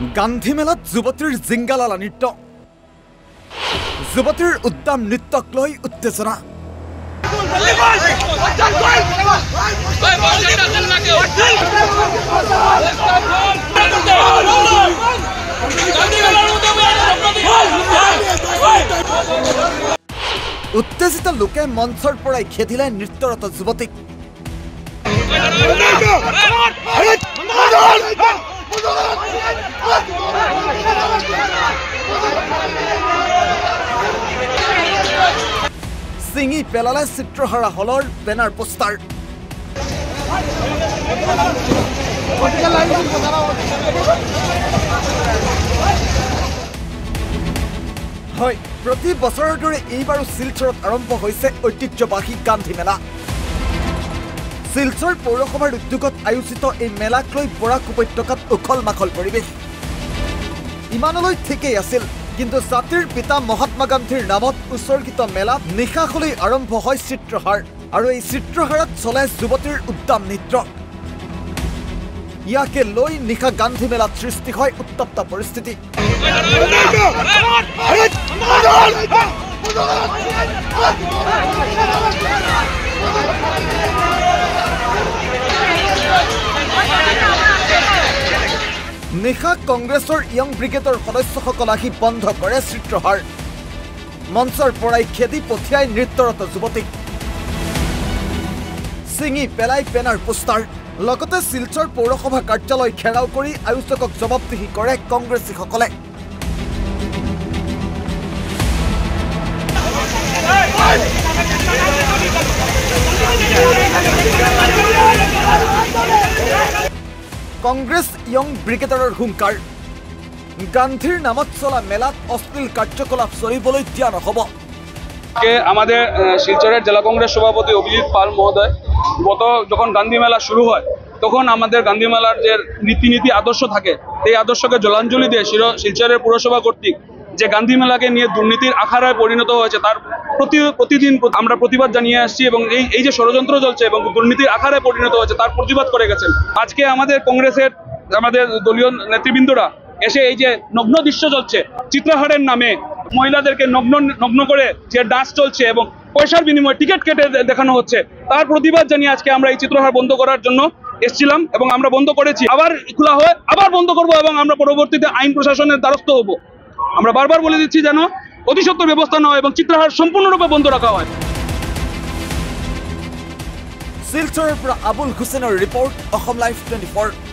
গান্ধী মেলাত যুৱতীৰ জিংগালালা নৃত্য যুৱতীৰ উদ্দাম নৃত্যক লৈ উত্তেজনা উত্তেজিত লোকে মঞ্চৰ পৰাই খেদিলে নৃত্যৰত যুৱতীক সিঙি পেলালে চিত্ৰহাৰা হলৰ বেনাৰ পোষ্টাৰ হয় প্ৰতি বছৰৰ দৰে এইবাৰো শিলচৰত আৰম্ভ হৈছে ঐতিহ্যবাহী গান্ধী মেলা শিলচৰ পৌৰসভাৰ উদ্যোগত আয়োজিত এই মেলাক লৈ বৰাক উপত্যকাত উখল মাখল পৰিৱেশ ইমানলৈ ঠিকেই আছিল কিন্তু জাতিৰ পিতা মহাত্মা গান্ধীৰ নামত উৎসৰ্গিত মেলাত নিশাখলৈ আৰম্ভ হয় চিত্ৰহাৰ আৰু এই চিত্ৰহাৰত চলে যুৱতীৰ উদ্দাম নৃত্য ইয়াকে লৈ নিশা গান্ধী মেলাত সৃষ্টি হয় উত্তপ্ত পৰিস্থিতি নিশা কংগ্ৰেছৰ ইয়ং ব্ৰিগেডৰ সদস্যসকল আহি বন্ধ কৰে চিত্ৰহাৰ মঞ্চৰ পৰাই খেদি পঠিয়াই নৃত্যৰত যুৱতীক সিঙি পেলাই পেনাৰ পোষ্টাৰ লগতে শিলচৰ পৌৰসভা কাৰ্যালয় ঘেৰাও কৰি আয়োজকক জবাবদিহি কৰে কংগ্ৰেছীসকলে কংগ্ৰেছ ইয়ং ব্ৰিগেডৰ হুংকাৰ গান্ধীৰ নামত চলা মেলাত অশ্লীল কাৰ্যকলাপ চলিবলৈ দিয়া নহব আমাদের শিলচরের জেলা কংগ্রেস সভাপতি অভিজিৎ পাল মহোদয় গত যখন গান্ধী মেলা শুরু হয় তখন আমাদের গান্ধী মেলার যে রীতিনীতি আদর্শ থাকে এই আদর্শকে জলাঞ্জলি দিয়ে শিলচরের পুরসভা কর্তৃক যে গান্ধী মেলাকে নিয়ে দুর্নীতির আখাড়ায় পরিণত হয়েছে তার প্রতিদিন আমরা প্রতিবাদ জানিয়ে আসছি এবং এই যে ষড়যন্ত্র চলছে এবং দুর্নীতির আখাড়ায় পরিণত হয়েছে তার প্রতিবাদ করে গেছেন আজকে আমাদের কংগ্রেসের আমাদের দলীয় নেতৃবৃন্দরা এসে এই যে নগ্ন দৃশ্য চলছে চিত্রহারের নামে মহিলাদেরকে নগ্ন করে যে ডান্স চলছে এবং পয়সার বিনিময়ে টিকিট কেটে দেখানো হচ্ছে তার প্রতিবাদ জানিয়ে আজকে আমরা এই চিত্রহার বন্ধ করার জন্য এসেছিলাম এবং আমরা বন্ধ করেছি আবার খোলা হয় আবার বন্ধ করব এবং আমরা পরবর্তীতে আইন প্রশাসনের দ্বারস্থ হব আমরা বারবার বলে দিচ্ছি যেন অতি সত্বর ব্যবস্থা নেওয়া এবং চিত্রহার সম্পূর্ণরূপে বন্ধ রাখা হয় শিলচৰৰ পৰা আবুল হুছেইনৰ ৰিপৰ্ট অসম লাইভ 24